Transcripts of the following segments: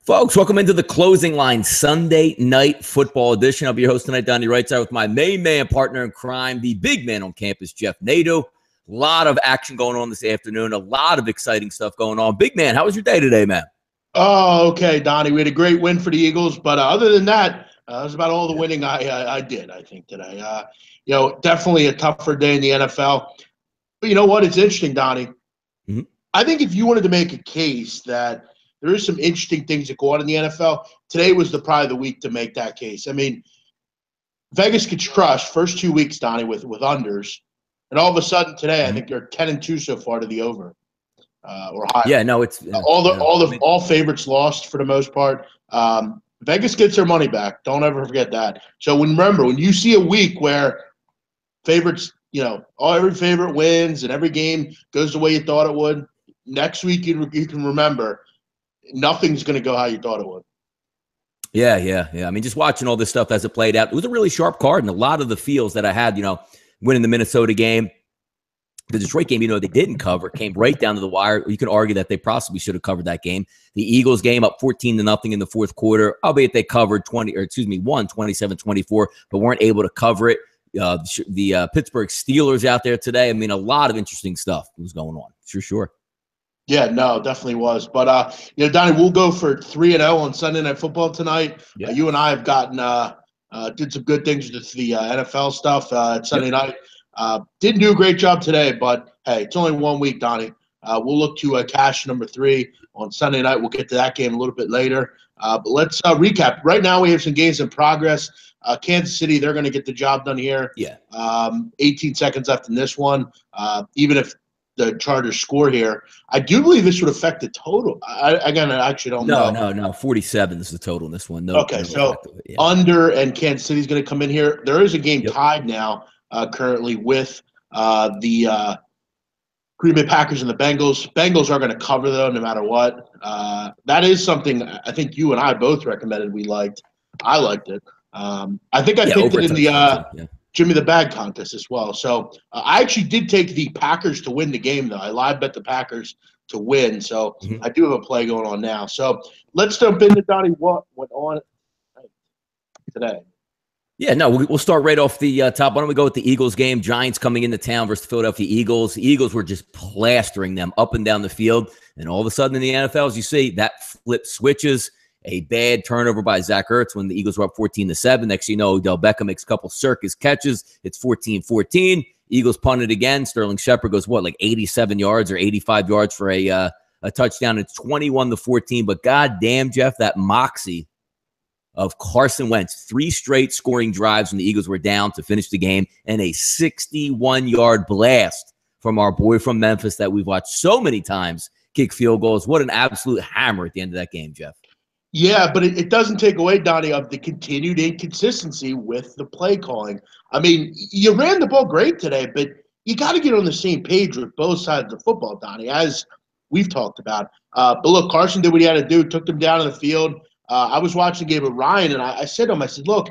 Folks, welcome into the Closing Line Sunday Night Football Edition. I'll be your host tonight, Donnie right side, with my main man, partner in crime, the big man on campus, Jeff Nadeau. A lot of action going on this afternoon. A lot of exciting stuff going on. Big man, how was your day today, man? Oh, okay, Donnie. We had a great win for the Eagles, but other than that, that was about all the winning I did, I think, today. Definitely a tougher day in the NFL. But you know what? It's interesting, Donnie. Mm-hmm. I think if you wanted to make a case that there is some interesting things that go on in the NFL, today was probably the week to make that case. I mean, Vegas gets crushed first 2 weeks, Donnie, with unders, and all of a sudden today, I think they're 10-2 so far to the over or higher. Yeah, no, it's all favorites lost for the most part. Vegas gets their money back. Don't ever forget that. So remember, when you see a week where favorites, every favorite wins and every game goes the way you thought it would, next week you can remember nothing's going to go how you thought it would. Yeah. I mean, just watching all this stuff as it played out, it was a really sharp card, and a lot of the feels that I had, winning the Minnesota game, the Detroit game, they didn't cover, came right down to the wire. You can argue that they possibly should have covered that game. The Eagles game up 14-0 in the fourth quarter, albeit they covered won 27-24, but weren't able to cover it. The Pittsburgh Steelers out there today. I mean, a lot of interesting stuff was going on. Sure. Yeah, no, definitely was. But, Donnie, we'll go for 3-0 on Sunday Night Football tonight. Yeah. You and I have gotten did some good things with the NFL stuff at Sunday night. Didn't do a great job today, but, hey, it's only 1 week, Donnie. We'll look to cash number 3 on Sunday night. We'll get to that game a little bit later. But let's recap. Right now we have some games in progress. Kansas City, they're going to get the job done here. Yeah. 18 seconds left in this one. Even if the Chargers score here, I do believe this would affect the total. I actually don't know. No. 47 is the total in this one. So under, and Kansas City's going to come in here. There is a game tied now currently with the Green Bay Packers and the Bengals. Bengals are going to cover, though, no matter what. That is something I think you and I both recommended we liked. I liked it. I think I picked it in the Jimmy the Bag contest as well. So I actually did take the Packers to win the game, though. I live bet the Packers to win. So I do have a play going on now. So let's jump into, Donnie, what went on today. Yeah, no, we'll start right off the top. Why don't we go with the Eagles game? Giants coming into town versus the Philadelphia Eagles. The Eagles were just plastering them up and down the field. And all of a sudden in the NFL, as you see, that flip switches. A bad turnover by Zach Ertz when the Eagles were up 14-7. Next thing you know, Odell Beckham makes a couple circus catches. It's 14-14. Eagles punt it again. Sterling Shepard goes, 87 yards or 85 yards for a touchdown. It's 21-14. But goddamn, Jeff, that moxie of Carson Wentz, 3 straight scoring drives when the Eagles were down to finish the game, and a 61-yard blast from our boy from Memphis that we've watched so many times kick field goals. What an absolute hammer at the end of that game, Jeff. Yeah, but it doesn't take away, Donnie, of the continued inconsistency with the play calling. I mean, you ran the ball great today, but you got to get on the same page with both sides of the football, Donnie, as we've talked about. But look, Carson did what he had to do, took them down to the field. I was watching the game with Ryan, and I said to him, look,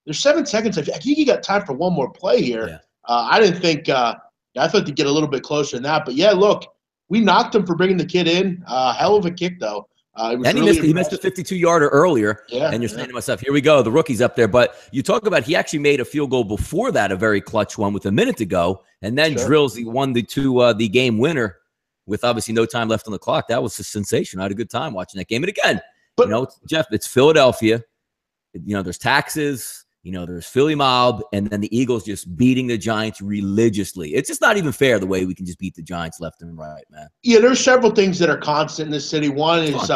there's 7 seconds. I think you got time for one more play here. Yeah. I didn't think I thought to get a little bit closer than that. But, yeah, look, we knocked him for bringing the kid in. Hell of a kick, though. And he missed a 52-yarder earlier, and you're saying to myself, here we go, the rookie's up there. But you talk about he actually made a field goal before that, a very clutch one with a minute to go, and then drills the game winner with obviously no time left on the clock. That was a sensation. I had a good time watching that game. And again, Jeff, it's Philadelphia. There's taxes. There's Philly mob, and then the Eagles just beating the Giants religiously. It's just not even fair the way we can just beat the Giants left and right, man. Yeah, there's several things that are constant in this city. One is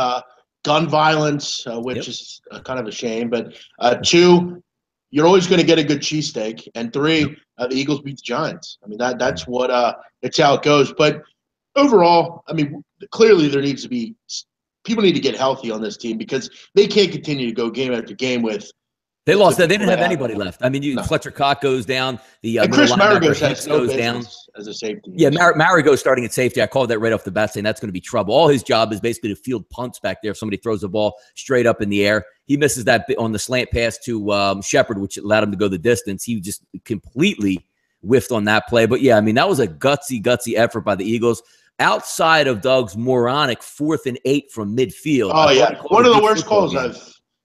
gun violence, which is kind of a shame. But 2, you're always going to get a good cheesesteak. And 3, the Eagles beat the Giants. I mean, that's what it's how it goes. But overall, I mean, clearly there needs to be – people need to get healthy on this team because they can't continue to go game after game with – they lost. They didn't have anybody left. I mean, Fletcher Cox goes down. And Chris Marigo's goes down as a safety. Yeah, Marigo's starting at safety. I called that right off the bat, saying that's going to be trouble. All his job is basically to field punts back there if somebody throws the ball straight up in the air. He misses that on the slant pass to Shepard, which allowed him to go the distance. He just completely whiffed on that play. But, yeah, I mean, that was a gutsy effort by the Eagles. outside of Doug's moronic 4th and 8 from midfield. Oh, yeah. One of the worst calls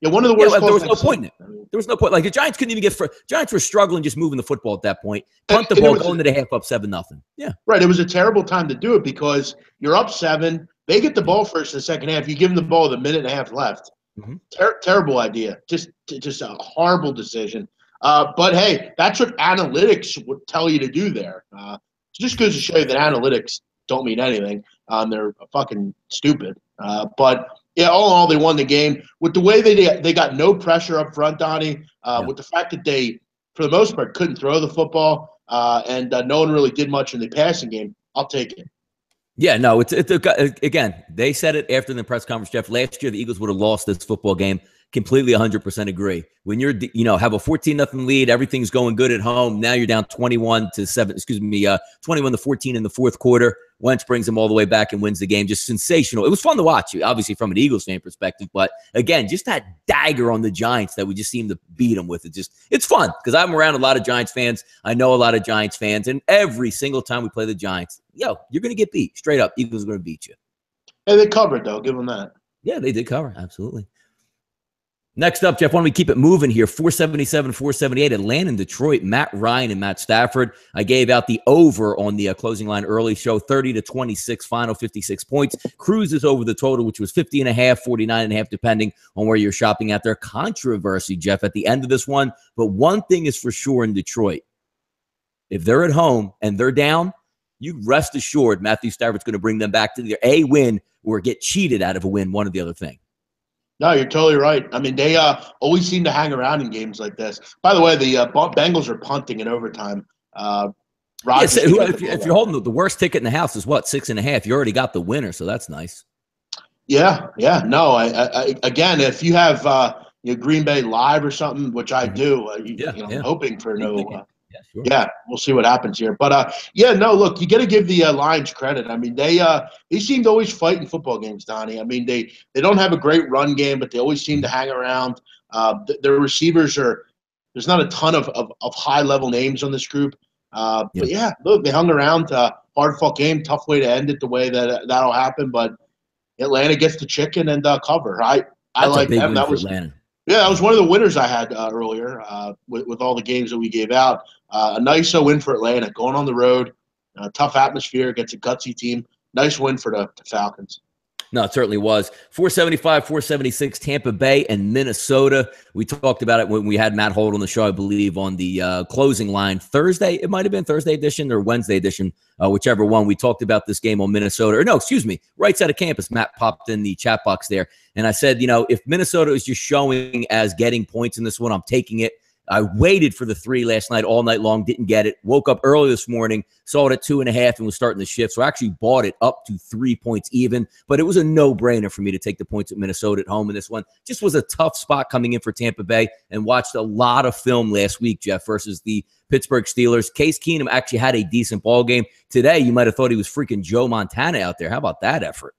one of the worst calls. There was no point in it. There was no point. Like, the Giants couldn't even get Giants were struggling just moving the football at that point. Punt the ball, go into the half up 7-0. Yeah. Right. It was a terrible time to do it because you're up 7. They get the ball first in the second half. You give them the ball with a minute and a half left. Mm-hmm. Terrible idea. Just a horrible decision. But, hey, that's what analytics would tell you to do there. It just goes to show you that analytics don't mean anything. They're fucking stupid. But – yeah, all in all, they won the game. With the way they got no pressure up front, Donnie, with the fact that they, for the most part, couldn't throw the football and no one really did much in the passing game, I'll take it. Yeah, no, again, they said it after the press conference, Jeff. Last year, the Eagles would have lost this football game. Completely 100% agree. When you're, have a 14-0 lead, everything's going good at home. Now you're down 21-14 in the fourth quarter. Wentz brings them all the way back and wins the game. Just sensational. It was fun to watch, obviously, from an Eagles fan perspective. But again, just that dagger on the Giants that we just seem to beat them with. It's fun because I'm around a lot of Giants fans. I know a lot of Giants fans. And every single time we play the Giants, you're going to get beat. Straight up, Eagles are going to beat you. Hey, they covered, though. Give them that. Yeah, they did cover. Absolutely. Next up, Jeff, why don't we keep it moving here? 477, 478, Atlanta and Detroit, Matt Ryan and Matt Stafford. I gave out the over on the closing line early show, 30-26, final 56 points. Cruises over the total, which was 50.5, 49.5, depending on where you're shopping at there. Controversy, Jeff, at the end of this one. But one thing is for sure in Detroit. If they're at home and they're down, you rest assured Matthew Stafford's going to bring them back to either A, win or get cheated out of a win, one or the other thing. No, you're totally right. I mean, they always seem to hang around in games like this. By the way, the Bengals are punting in overtime. If you're holding the worst ticket in the house is what, 6.5? You already got the winner, so that's nice. Yeah. No, I again, if you have Green Bay live or something, which I do, I'm hoping for no. Sure. Yeah, we'll see what happens here. But, no, look, you got to give the Lions credit. I mean, they seem to always fight in football games, Donnie. I mean, they don't have a great run game, but they always seem to hang around. Their receivers there's not a ton of high-level names on this group. But, look, they hung around. Hard-fought game, tough way to end it the way that'll happen. But Atlanta gets the chicken and cover. I like them. That was Atlanta. Yeah, that was one of the winners I had earlier with all the games that we gave out. A nice win for Atlanta, going on the road, tough atmosphere, against a gutsy team. Nice win for the Falcons. No, it certainly was. 475, 476, Tampa Bay and Minnesota. We talked about it when we had Matt Holt on the show, I believe, on the closing line Thursday. It might have been Thursday edition or Wednesday edition, whichever one. We talked about this game on Minnesota. Or no, excuse me, right side of campus. Matt popped in the chat box there. And I said, if Minnesota is just showing as getting points in this one, I'm taking it. I waited for the 3 last night all night long, didn't get it. Woke up early this morning, saw it at 2.5 and was starting the shift. So I actually bought it up to 3 points even, but it was a no-brainer for me to take the points at Minnesota at home in this one. Just was a tough spot coming in for Tampa Bay, and watched a lot of film last week, Jeff, versus the Pittsburgh Steelers. Case Keenum actually had a decent ball game. Today, you might have thought he was freaking Joe Montana out there. How about that effort?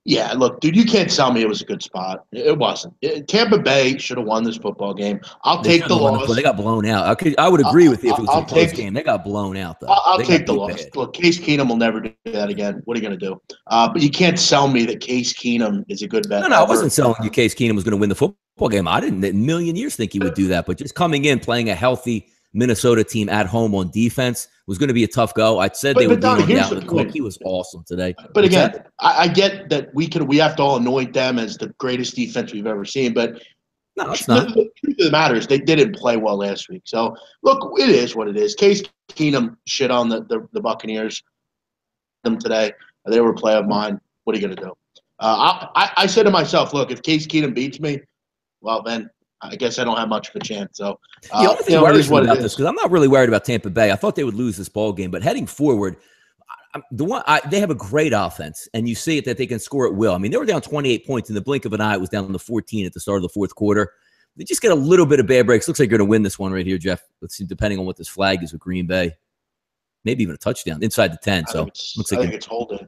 Yeah, look, dude, you can't tell me it was a good spot. It wasn't. Tampa Bay should have won this football game. I'll take the loss. They got blown out. I would agree with you if it was a close game. They got blown out, though. I'll take the loss. Look, Case Keenum will never do that again. What are you going to do? But you can't sell me that Case Keenum is a good bet. No, I wasn't selling you Case Keenum was going to win the football game. I didn't in a million years think he would do that. But just coming in, playing a healthy Minnesota team at home on defense was going to be a tough go. I said they would lean on Dalvin Cook. He was awesome today. But again, I get that we have to all anoint them as the greatest defense we've ever seen. But no, it's not. The truth of the matter is they didn't play well last week. So, look, it is what it is. Case Keenum shit on the Buccaneers them today. They were a play of mine. What are you going to do? I said to myself, look, if Case Keenum beats me, well, then I guess I don't have much of a chance. So the only thing worries me about this, because I'm not really worried about Tampa Bay. I thought they would lose this ball game, but heading forward, they have a great offense, and you see it that they can score at will. I mean, they were down 28 points in the blink of an eye. It was down to 14 at the start of the fourth quarter. They just get a little bit of bad breaks. Looks like you're going to win this one right here, Jeff. Let's see, depending on what this flag is with Green Bay, maybe even a touchdown inside the 10. So looks like I think it's holding.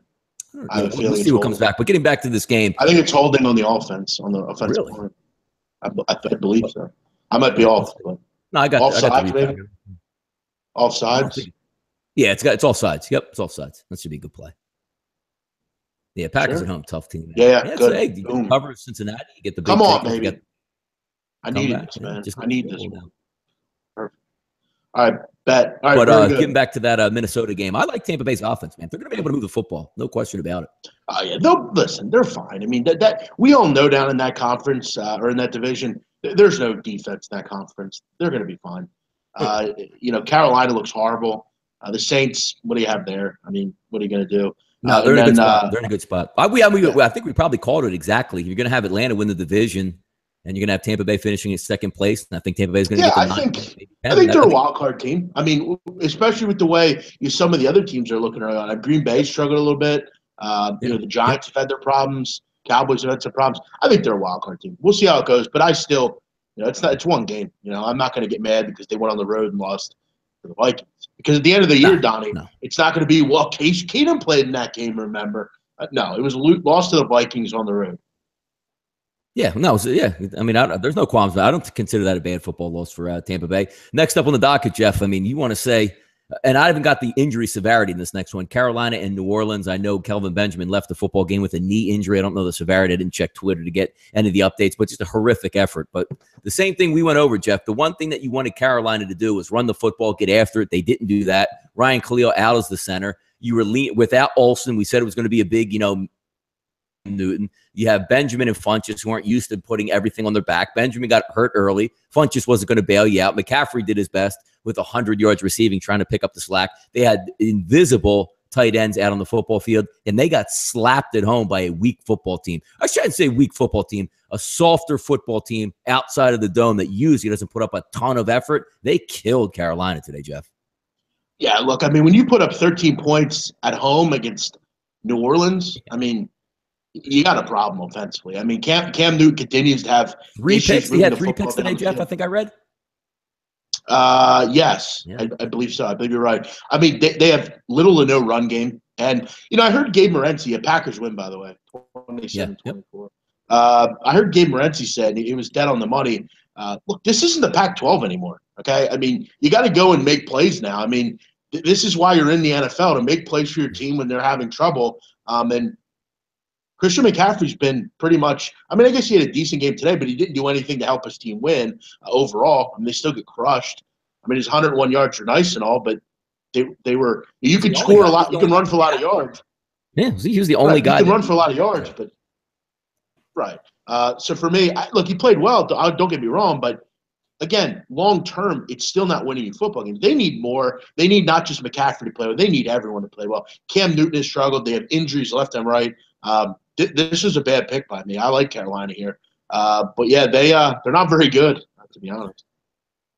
We'll see what comes back. But getting back to this game, I think it's holding on the offense, on the offensive line. I believe so. I might be off. But no, I got offsides, maybe. Offsides. Yeah, it's all sides. Yep, it's all sides. That should be a good play. Yeah, Packers Sure. at home, tough team. Man. Yeah, Yeah, so, good. hey, you Boom. cover Cincinnati, you get the Come big on, ticket, you got baby. I come needed back. this, Yeah, man. just I need the need field this goal one. now. Perfect. All right, bet. All right, But very getting good. back to that Minnesota game, I like Tampa Bay's offense, man. They're going to be able to move the football, no question about it. Yeah, they'll listen. They're fine. I mean, that we all know down in that conference or in that division, there's no defense in that conference. They're going to be fine. Carolina looks horrible. The Saints, what do you have there? I mean, what are you going to do? No, they're in a good spot. They're in a good spot. I think we probably called it exactly. You're going to have Atlanta win the division, and you're going to have Tampa Bay finishing in second place. And I think Tampa Bay is going to get the 9. I think they're a wild card team. I mean, especially with the way some of the other teams are looking around. Green Bay struggled a little bit. The Giants have had their problems. Cowboys have had some problems. I think they're a wild card team. We'll see how it goes, but I still, it's one game. I'm not going to get mad because they went on the road and lost to the Vikings. Because at the end of the year, Donnie, it's not going to be, well, Case Keenum played in that game, remember? No, it was lost to the Vikings on the road. Yeah, no, I mean, there's no qualms. I don't consider that a bad football loss for Tampa Bay. Next up on the docket, Jeff, I mean, you want to say, and I haven't got the injury severity in this next one, Carolina and New Orleans. I know Kelvin Benjamin left the football game with a knee injury. I don't know the severity. I didn't check Twitter to get any of the updates, but just a horrific effort. But the same thing we went over, Jeff. The one thing that you wanted Carolina to do was run the football, get after it. They didn't do that. Ryan Khalil out as the center. You were without Olsen. We said it was going to be a big, Newton. You have Benjamin and Funchess who aren't used to putting everything on their back. Benjamin got hurt early. Funchess wasn't going to bail you out. McCaffrey did his best with 100 yards receiving, trying to pick up the slack. They had invisible tight ends out on the football field, and they got slapped at home by a weak football team. I shouldn't say weak football team, a softer football team outside of the dome that usually doesn't put up a ton of effort. They killed Carolina today, Jeff. Yeah, look, I mean, when you put up 13 points at home against New Orleans, I mean, you got a problem offensively. I mean, Cam Newton continues to have 3 picks. He had 3 picks today, Jeff, I think I read. Yes, yeah. I believe so. I believe you're right. I mean, they have little to no run game. And, I heard Gabe Morency, a Packers win, by the way, 27-24. I heard Gabe Morency said he was dead on the money. Look, this isn't the Pac-12 anymore, okay? I mean, you got to go and make plays now. I mean, this is why you're in the NFL, to make plays for your team when they're having trouble. And Christian McCaffrey's been pretty much – I mean, I guess he had a decent game today, but he didn't do anything to help his team win overall. I mean, they still get crushed. I mean, his 101 yards are nice and all, but they were – you can score a lot. You can run for a lot of yards. Yeah, he was the only guy. You can run for a lot of yards, but – right. So for me, look, he played well. Don't get me wrong, but again, long term, it's still not winning you football games. They need more. They need not just McCaffrey to play well. They need everyone to play well. Cam Newton has struggled. They have injuries left and right. This is a bad pick by me. I like Carolina here, but yeah, they're not very good, to be honest.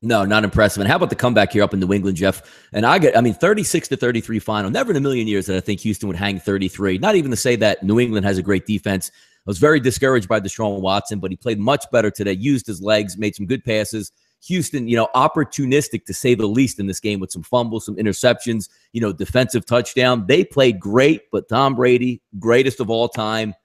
No, not impressive. And how about the comeback here up in New England, Jeff? And 36-33 final. Never in a million years that I think Houston would hang 33. Not even to say that New England has a great defense. I was very discouraged by Deshaun Watson, but he played much better today, used his legs, made some good passes. Houston, opportunistic to say the least in this game with some fumbles, some interceptions, defensive touchdown. They played great, but Tom Brady, greatest of all time,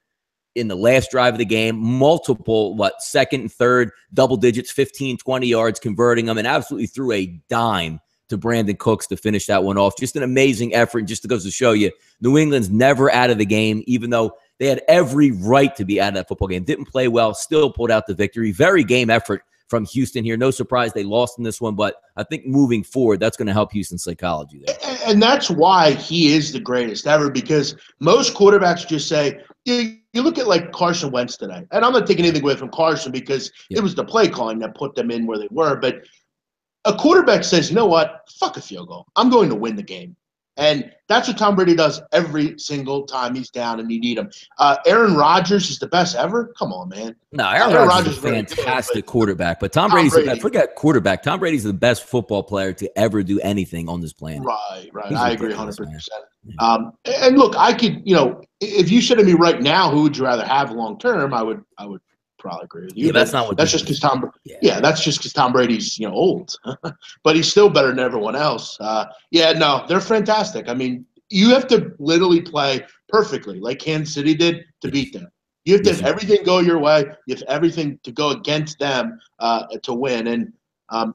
in the last drive of the game, multiple, second and third, double digits, 15, 20 yards, converting them, and absolutely threw a dime to Brandon Cooks to finish that one off. Just an amazing effort. And just goes to show you, New England's never out of the game, even though they had every right to be out of that football game. Didn't play well, still pulled out the victory. Very game effort from Houston here. No surprise they lost in this one, but I think moving forward, that's going to help Houston's psychology there. And that's why he is the greatest ever, because most quarterbacks just say, you look at like Carson Wentz today, and I'm not taking anything away from Carson because it was the play calling that put them in where they were, but a quarterback says, you know what, fuck a field goal. I'm going to win the game. And that's what Tom Brady does every single time he's down and you need him. Aaron Rodgers is the best ever? Come on, man. No, Aaron Rodgers is a fantastic quarterbapp, but Tom Brady's the best. Forget quarterback. Tom Brady's the best football player to ever do anything on this planet. Right. I agree 100%. And look, I could, if you said to me right now, who would you rather have long term, I would probably agree with you. Yeah, that's not what. That's just because Tom. Yeah, that's just because Tom Brady's old, but he's still better than everyone else. They're fantastic. I mean, you have to literally play perfectly, like Kansas City did, to beat them. You have to have everything go your way. You have everything to go against them to win. And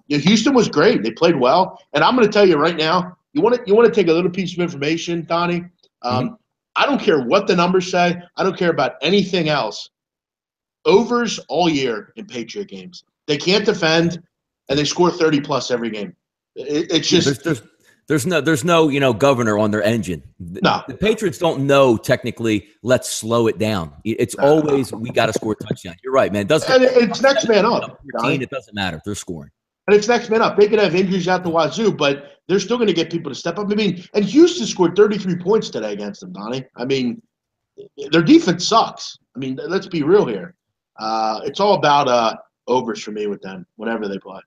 Houston was great. They played well. And I'm going to tell you right now, you want to take a little piece of information, Donnie. I don't care what the numbers say. I don't care about anything else. Overs all year in Patriot games. They can't defend, and they score 30-plus every game. It's just there's no governor on their engine. No. The Patriots don't know technically. Let's slow it down. It's always we got to score a touchdown. You're right, man. It's next man up. 13, it doesn't matter. They're scoring. And it's next man up. They could have injuries out the wazoo, but they're still going to get people to step up. I mean, and Houston scored 33 points today against them, Donnie. I mean, their defense sucks. I mean, let's be real here. It's all about overs for me with them whenever they play.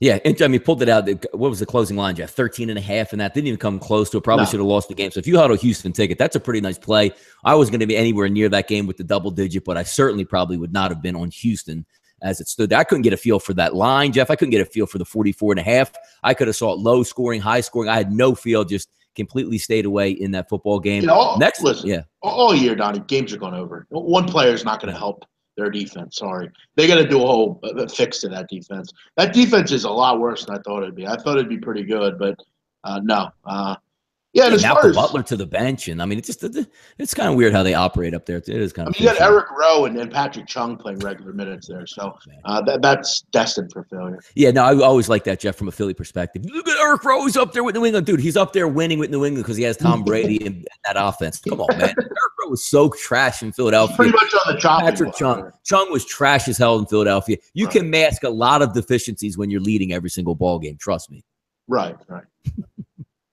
Yeah, I mean, pulled it out. What was the closing line, Jeff? 13.5, and that didn't even come close to it. Probably should have lost the game. So if you had a Houston ticket, that's a pretty nice play. I was going to be anywhere near that game with the double digit, but I certainly probably would not have been on Houston as it stood there. I couldn't get a feel for that line, Jeff. I couldn't get a feel for the 44.5. I could have saw it low scoring, high scoring. I had no feel, just completely stayed away in that football game. All year, Donnie, games are going over. One player is not going to help their defense. Sorry. They got to do a whole fix to that defense. That defense is a lot worse than I thought it'd be. I thought it'd be pretty good, but no. Yeah, and as far as Butler to the bench, and I mean, it's kind of weird how they operate up there. It is kind of. You got Eric Rowe and Patrick Chung playing regular minutes there, so that's destined for failure. Yeah, no, I always like that, Jeff, from a Philly perspective. Look at Eric Rowe; he's up there with New England, dude. He's up there winning with New England because he has Tom Brady and that offense. Come on, man. Eric Rowe was so trash in Philadelphia. He's pretty much on the chopping block. Patrick Chung was trash as hell in Philadelphia. You can mask a lot of deficiencies when you're leading every single ball game. Trust me. Right.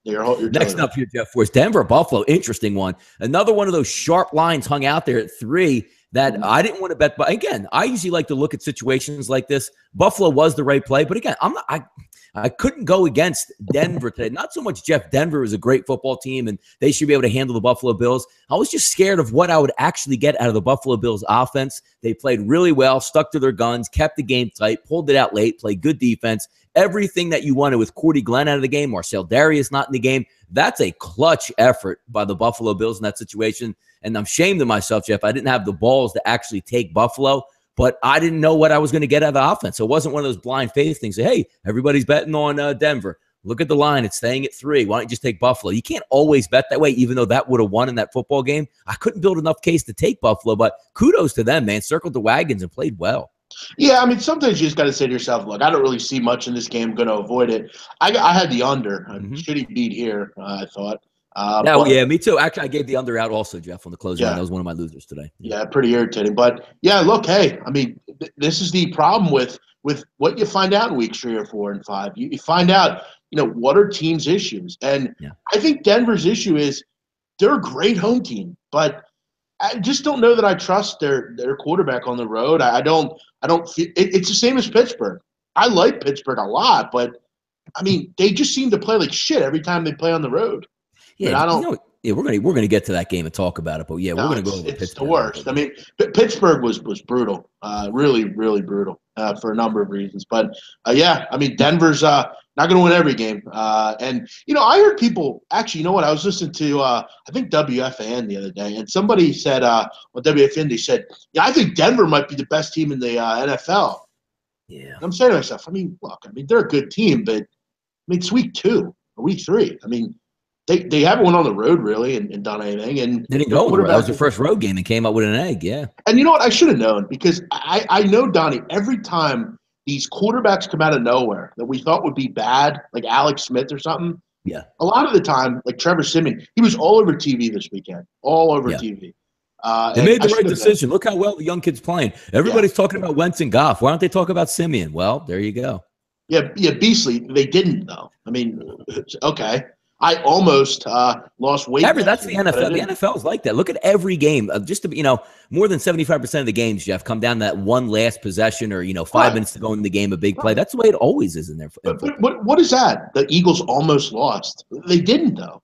You're Next up here, Jeff, for us, Denver, Buffalo. Interesting one. Another one of those sharp lines hung out there at 3 that I didn't want to bet. But again, I usually like to look at situations like this. Buffalo was the right play. But again, I couldn't go against Denver today. Not so much, Jeff. Denver is a great football team, and they should be able to handle the Buffalo Bills. I was just scared of what I would actually get out of the Buffalo Bills offense. They played really well, stuck to their guns, kept the game tight, pulled it out late, played good defense. Everything that you wanted with Cordy Glenn out of the game, Marcel Darius not in the game. That's a clutch effort by the Buffalo Bills in that situation. And I'm ashamed of myself, Jeff. I didn't have the balls to actually take Buffalo, but I didn't know what I was going to get out of the offense. So it wasn't one of those blind faith things. Hey, everybody's betting on Denver. Look at the line. It's staying at 3. Why don't you just take Buffalo? You can't always bet that way, even though that would have won in that football game. I couldn't build enough case to take Buffalo, but kudos to them, man. Circled the wagons and played well. Yeah, I mean, sometimes you just got to say to yourself, look, I don't really see much in this game. I'm going to avoid it. I had the under. Shitty beat here, I thought. Yeah, me too. Actually, I gave the under out also, Jeff, on the closing line. That was one of my losers today. Yeah, pretty irritating. But, yeah, look, hey, I mean, this is the problem with what you find out in weeks 3 or 4 and 5. You find out, what are teams' issues. And I think Denver's issue is they're a great home team, but I just don't know that I trust their quarterback on the road. I don't feel it's the same as Pittsburgh. I like Pittsburgh a lot, but I mean, they just seem to play like shit every time they play on the road. Yeah, we're gonna get to that game and talk about it, but we're gonna go over Pittsburgh. It's the worst. I mean, Pittsburgh was brutal, really, really brutal for a number of reasons. But I mean, Denver's not going to win every game. And I heard people actually. You know what? I was listening to I think WFAN the other day, and somebody said on WFAN they said, "Yeah, I think Denver might be the best team in the NFL." Yeah, and I'm saying to myself, I mean, look, they're a good team, but it's week 2 or week 3. I mean. They haven't went on the road really and done anything. And they didn't go on the road. That was their first road game and came up with an egg. Yeah. And you know what? I should have known because I know, Donnie, every time these quarterbacks come out of nowhere that we thought would be bad, like Alex Smith or something. Yeah. A lot of the time, like Trevor Siemian, he was all over TV this weekend. All over TV. They made the right decision. Look how well the young kid's playing. Everybody's talking about Wentz and Goff. Why don't they talk about Siemian? Well, there you go. Yeah, Beasley. They didn't though. I mean, okay. I almost lost weight. That's the NFL. The NFL is like that. Look at every game. Just to more than 75% of the games, Jeff, come down to that one last possession or 5 minutes to go in the game, a big play. That's the way it always is in there. But what is that? The Eagles almost lost. They didn't though.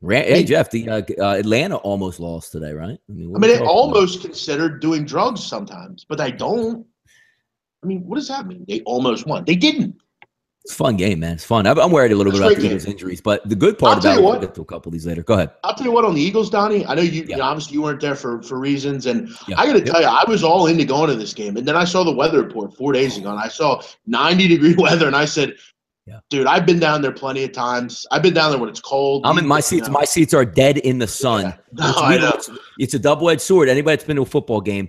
Hey, Jeff, the Atlanta almost lost today, right? I mean, they almost considered doing drugs sometimes, but they don't. I mean, what does that mean? They almost won. They didn't. It's a fun game, man. It's fun. I'm worried a little bit about the Eagles' injuries, but the good part about it, we'll get to a couple of these later. Go ahead. I'll tell you what, on the Eagles, Donnie, I know obviously you weren't there for reasons, and I got to tell you, I was all into going to this game, and then I saw the weather report 4 days ago, and I saw 90-degree weather, and I said, Dude, I've been down there plenty of times. I've been down there when it's cold. I'm in my seats. You know. My seats are dead in the sun. Yeah. No, I know. It's a double-edged sword. Anybody that's been to a football game,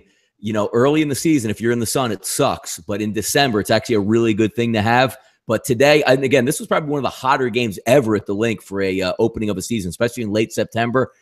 early in the season, if you're in the sun, it sucks. But in December, it's actually a really good thing to have. But today, and again, this was probably one of the hotter games ever at the Link for a opening of a season, especially in late September.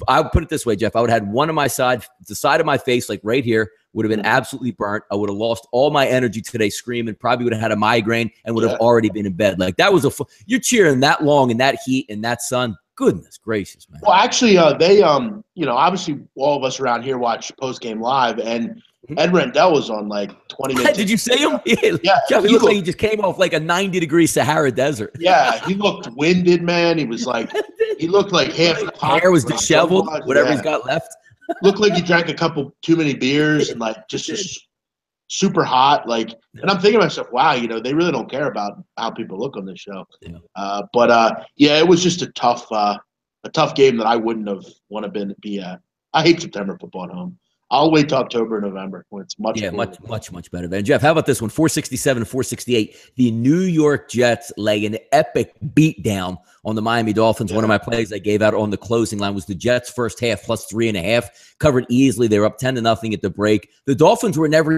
I would put it this way, Jeff. I would have had one of my side, the side of my face, like right here, would have been absolutely burnt. I would have lost all my energy today screaming, probably would have had a migraine and would have already been in bed. Like that was you're cheering that long in that heat and that sun. Goodness gracious, man. Well, actually, they, obviously all of us around here watch post-game live, and Ed Rendell was on like 20 minutes. Did you see him? Yeah. Jeff, he looked like he just came off like a 90-degree Sahara desert. Yeah, he looked winded, man. He was like, he looked like half the hair was disheveled, whatever he's got left. Looked like he drank a couple too many beers and like just super hot. Like, and I'm thinking to myself, wow, they really don't care about how people look on this show. Yeah. It was just a tough game that I wouldn't have wanted to be at. I hate September football at home. I'll wait till October, November when it's much better. Then Jeff, how about this one? 467, 468. The New York Jets lay an epic beatdown on the Miami Dolphins. One of my plays I gave out on the closing line was the Jets first half plus 3.5, covered easily. They were up 10-0 at the break. The Dolphins were never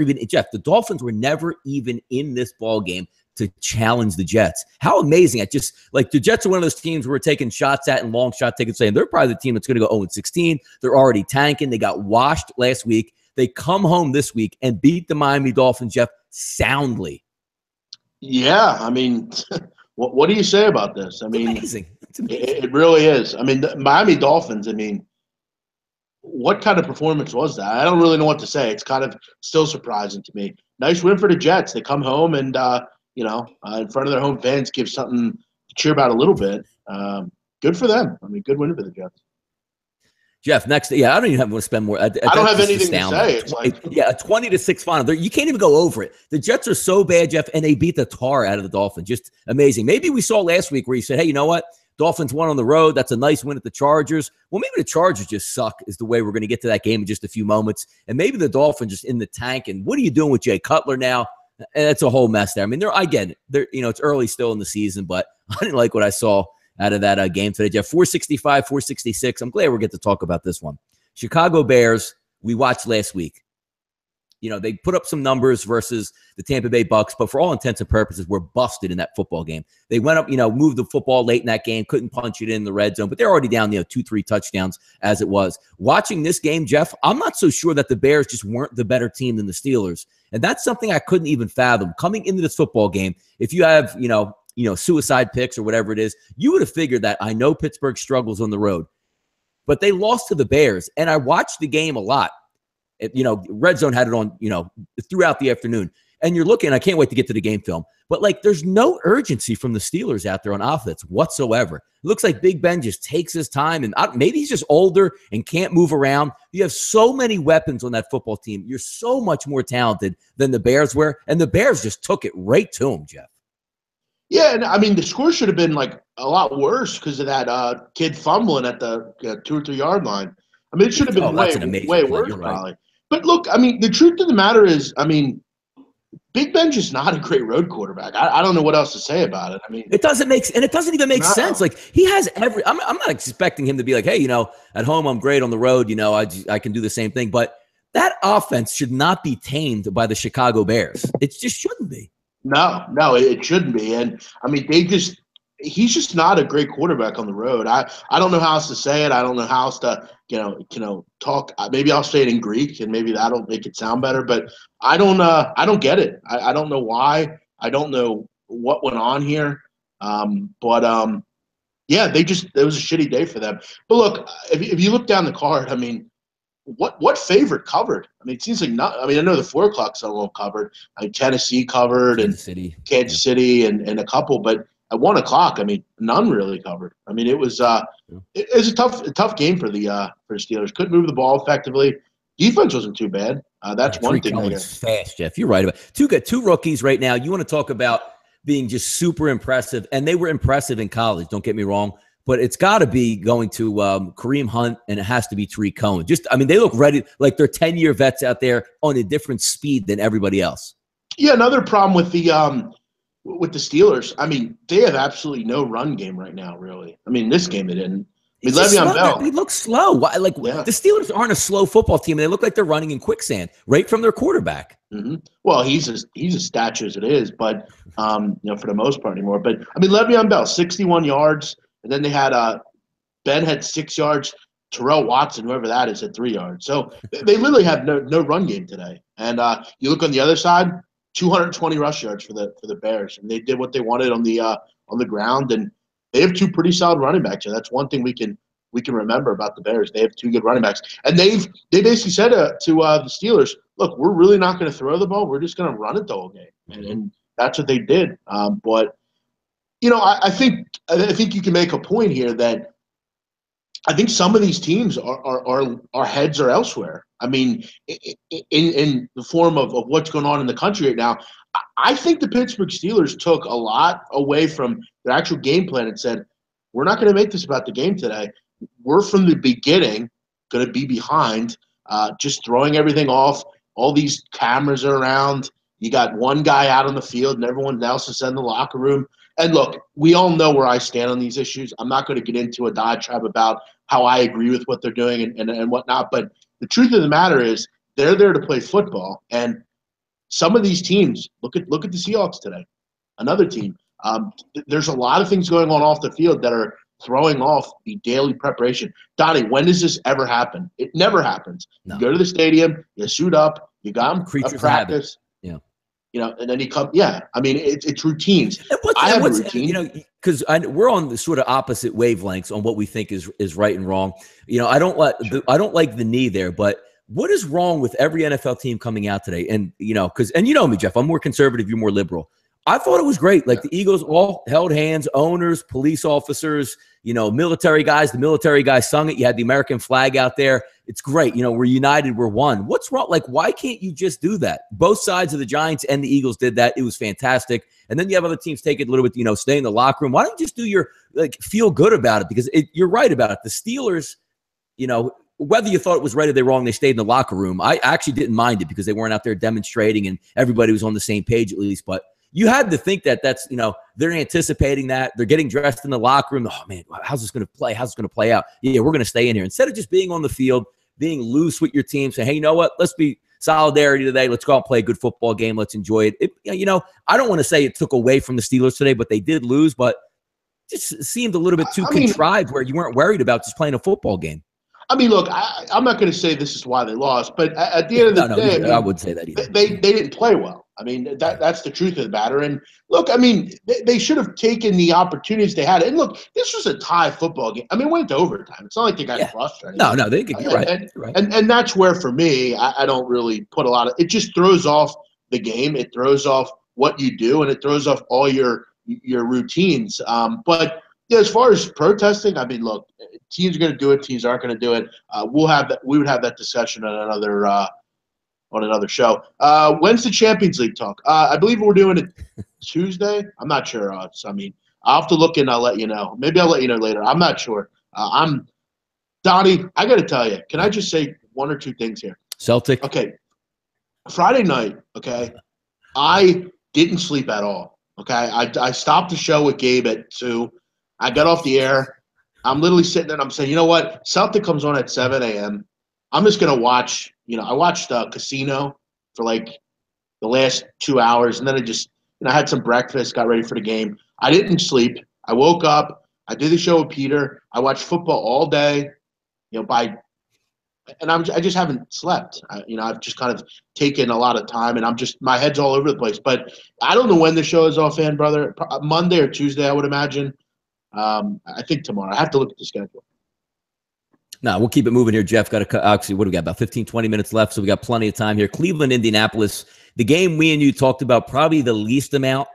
even in this ball game to challenge the Jets. How amazing. The Jets are one of those teams we're taking shots at and long shot tickets saying they're probably the team that's going to go 0-16. They're already tanking. They got washed last week. They come home this week and beat the Miami Dolphins, Jeff, soundly. Yeah, I mean, what do you say about this? I mean, it's amazing. It really is. I mean, the Miami Dolphins, I mean, what kind of performance was that? I don't really know what to say. It's kind of still surprising to me. Nice win for the Jets. They come home and in front of their home fans, give something to cheer about a little bit. Good for them. I mean, good win for the Jets. Jeff, next, I don't even want to spend more. I don't have anything to say. It's like, a 20-6 final. You can't even go over it. The Jets are so bad, Jeff, and they beat the tar out of the Dolphins. Just amazing. Maybe we saw last week where you said, hey, you know what? Dolphins won on the road. That's a nice win at the Chargers. Well, maybe the Chargers just suck is the way we're going to get to that game in just a few moments. And maybe the Dolphins just in the tank. And what are you doing with Jay Cutler now? And it's a whole mess there. I mean, I get it. It's early still in the season, but I didn't like what I saw out of that game today, Jeff. 465, 466. I'm glad we get to talk about this one. Chicago Bears, we watched last week. They put up some numbers versus the Tampa Bay Bucks, but for all intents and purposes, we're busted in that football game. They went up, moved the football late in that game, couldn't punch it in the red zone, but they're already down, 2-3 touchdowns as it was. Watching this game, Jeff, I'm not so sure that the Bears just weren't the better team than the Steelers. And that's something I couldn't even fathom. Coming into this football game, if you have, suicide picks or whatever it is, you would have figured that. I know Pittsburgh struggles on the road, but they lost to the Bears. And I watched the game a lot. Red Zone had it on, throughout the afternoon. And you're looking, I can't wait to get to the game film, but there's no urgency from the Steelers out there on offense whatsoever. It looks like Big Ben just takes his time, and maybe he's just older and can't move around. You have so many weapons on that football team. You're so much more talented than the Bears were, and the Bears just took it right to him, Jeff. Yeah, and I mean, the score should have been a lot worse because of that kid fumbling at the 2 or 3 yard line. I mean, it should have been way worse, probably. Right. But look, I mean, the truth of the matter is, I mean, Big Ben's just not a great road quarterback. I don't know what else to say about it. I mean, it doesn't even make sense. He has I'm not expecting him to be like, hey, at home I'm great, on the road, I can do the same thing. But that offense should not be tamed by the Chicago Bears. It just shouldn't be. No, it shouldn't be. And I mean, he's just not a great quarterback on the road. I don't know how else to say it. I don't know how else to, talk. Maybe I'll say it in Greek and maybe that'll make it sound better, but I don't get it. I don't know why. I don't know what went on here. Yeah, it was a shitty day for them. But look, if you look down the card, I mean, what favorite covered? I mean, it seems like not. I mean, I know the 4 o'clock solo covered. Tennessee covered, Kansas City, and a couple. But at 1 o'clock, I mean, none really covered. I mean, it was a tough game for the Steelers. Couldn't move the ball effectively. Defense wasn't too bad. That's one thing. Fast, Jeff. You're right about it. Two rookies right now. You want to talk about being just super impressive, and they were impressive in college. Don't get me wrong. But it's got to be going to Kareem Hunt, and it has to be Tariq Cohen. They look ready, like they're 10-year vets out there on a different speed than everybody else. Yeah, another problem with the with the Steelers, I mean, they have absolutely no run game right now, really. I mean, this game they didn't. I mean, Le'Veon Bell. They look slow. Why, like the Steelers aren't a slow football team. They look like they're running in quicksand right from their quarterback. Mm-hmm. Well, he's as statue as it is, but you know, for the most part anymore. But I mean, Le'Veon Bell, 61 yards, and then they had Ben had 6 yards. Terrell Watson, whoever that is, had 3 yards. So they literally have no run game today. And you look on the other side, 220 rush yards for the Bears, and they did what they wanted on the ground. And they have two pretty solid running backs, and that's one thing we can remember about the Bears. They have two good running backs, and they basically said to the Steelers, "Look, we're really not going to throw the ball. We're just going to run it the whole game," and that's what they did. But you know, I think you can make a point here that I think some of these teams our heads are elsewhere. I mean, in the form of what's going on in the country right now, I think the Pittsburgh Steelers took a lot away from their actual game plan and said, "We're not going to make this about the game today. We're from the beginning going to be behind, just throwing everything off. All these cameras are around. You got one guy out on the field, and everyone else is in the locker room." And look, we all know where I stand on these issues. I'm not going to get into a diatribe about how I agree with what they're doing and whatnot. But the truth of the matter is they're there to play football. And some of these teams, look at the Seahawks today, another team. There's a lot of things going on off the field that are throwing off the daily preparation. Donnie, when does this ever happen? It never happens. No. You go to the stadium, you suit up, you got them at practice. Yeah. You know, and then you come. Yeah, I mean, it's routines. I have a routine. You know, because we're on the sort of opposite wavelengths on what we think is right and wrong. You know, I don't like the knee there, but what is wrong with every NFL team coming out today? And you know, and you know me, Jeff, I'm more conservative, you're more liberal. I thought it was great. Like the Eagles all held hands, owners, police officers, you know, military guys. The military guys sung it. You had the American flag out there. It's great. You know, we're united. We're one. What's wrong? Like, why can't you just do that? Both sides of the Giants and the Eagles did that. It was fantastic. And then you have other teams take it a little bit, you know, stay in the locker room. Why don't you just do your, like, feel good about it? Because you're right about it. The Steelers, you know, whether you thought it was right or they wrong, they stayed in the locker room. I actually didn't mind it because they weren't out there demonstrating and everybody was on the same page at least. But you had to think that that's, you know, they're anticipating that. They're getting dressed in the locker room. Oh, man, how's this going to play? How's this going to play out? Yeah, we're going to stay in here. Instead of just being on the field, being loose with your team, saying, hey, you know what? Let's be solidarity today. Let's go out and play a good football game. Let's enjoy it. You know, I don't want to say it took away from the Steelers today, but they did lose. But it just seemed a little bit too contrived where you weren't worried about just playing a football game. I mean, look, I'm not going to say this is why they lost, but at the end of the day, I wouldn't say that either. They didn't play well. I mean, that's the truth of the matter. And look, I mean, they should have taken the opportunities they had. And look, this was a tie football game. I mean, it went to overtime. It's not like they got frustrated. No, you're right. And that's where, for me, I don't really put a lot of – it just throws off the game. It throws off what you do, and it throws off all your routines. But – yeah, as far as protesting, I mean, look, teams are going to do it. Teams aren't going to do it. We would have that discussion on another show. When's the Champions League talk? I believe we're doing it Tuesday. I'm not sure. I mean, I'll have to look and I'll let you know. Maybe I'll let you know later. I'm not sure. Donnie, I got to tell you, can I just say one or two things here? Celtic. Okay. Friday night, okay, I didn't sleep at all. Okay, I stopped the show with Gabe at 2. I got off the air. I'm literally sitting there and I'm saying, you know what? Celtic comes on at 7 a.m. I'm just going to watch, you know, I watched Casino for like the last 2 hours. And then I had some breakfast, got ready for the game. I didn't sleep. I woke up. I did the show with Peter. I watched football all day, you know, I just haven't slept. You know, I've just kind of taken a lot of time and my head's all over the place. But I don't know when the show is offhand, brother. Monday or Tuesday, I would imagine. I think tomorrow. I have to look at the schedule. No, we'll keep it moving here, Jeff. Actually, what do we got? About 15, 20 minutes left, so we got plenty of time here. Cleveland, Indianapolis. The game we and you talked about probably the least amount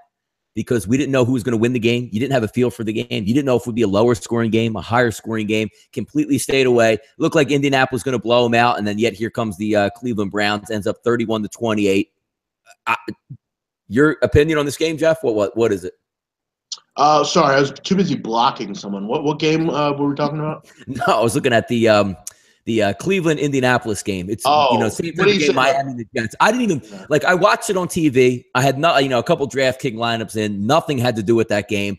because we didn't know who was going to win the game. You didn't have a feel for the game. You didn't know if it would be a lower scoring game, a higher scoring game. Completely stayed away. Looked like Indianapolis was going to blow them out, and then yet here comes the Cleveland Browns. Ends up 31-28. Your opinion on this game, Jeff? What is it? Sorry, I was too busy blocking someone. What game were we talking about? No, I was looking at the the Cleveland Indianapolis game. It's same what do you game. say? Miami the Jets. I didn't even I watched it on TV. I had not a couple DraftKings lineups in. Nothing had to do with that game.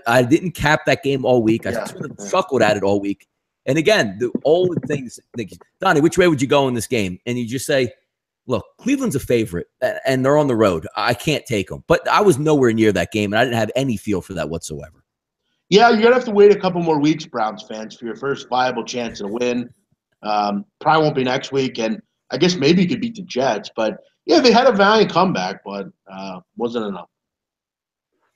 I didn't cap that game all week. I chuckled at it all week. And again, the old things. Donnie, which way would you go in this game? And you just say, look, Cleveland's a favorite, and they're on the road. I can't take them. But I was nowhere near that game, and I didn't have any feel for that whatsoever. Yeah, you're going to have to wait a couple more weeks, Browns fans, for your first viable chance at a win. Probably won't be next week, and I guess maybe you could beat the Jets. But, yeah, they had a valiant comeback, but wasn't enough.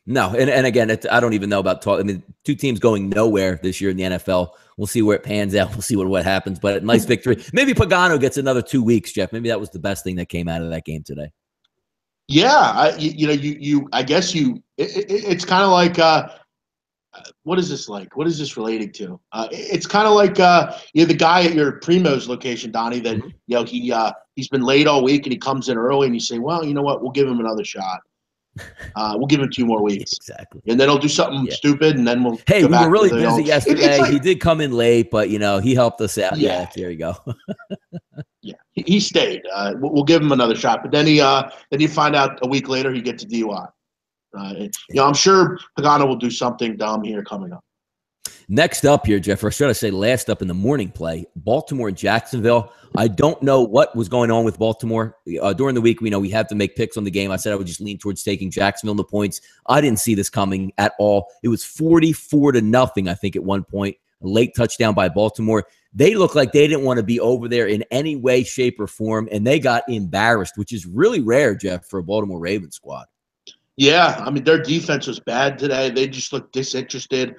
No, and again, I don't even know about talk. I mean, two teams going nowhere this year in the NFL. We'll see where it pans out. We'll see what happens. But a nice victory. Maybe Pagano gets another 2 weeks, Jeff. Maybe that was the best thing that came out of that game today. Yeah, I guess it's kind of like what is this like? What is this relating to? It's kind of like the guy at your Primo's location, Donnie. That he's been late all week and he comes in early, and you say, well, you know what? We'll give him another shot. We'll give him 2 more weeks. Exactly. And then he'll do something stupid, and then we'll Hey, go we back were really to busy yesterday. He did come in late, but, he helped us out. Yeah, there you go. Yeah, he stayed. We'll give him another shot. But then you find out a week later he gets a DUI. I'm sure Pagano will do something dumb here coming up. Next up here, Jeff, or should I say last up in the morning play, Baltimore and Jacksonville. I don't know what was going on with Baltimore. During the week, we have to make picks on the game. I said I would just lean towards taking Jacksonville in the points. I didn't see this coming at all. It was 44-0, I think, at one point. A late touchdown by Baltimore. They looked like they didn't want to be over there in any way, shape, or form, and they got embarrassed, which is really rare, Jeff, for a Baltimore Ravens squad. Yeah, I mean, their defense was bad today. They just looked disinterested.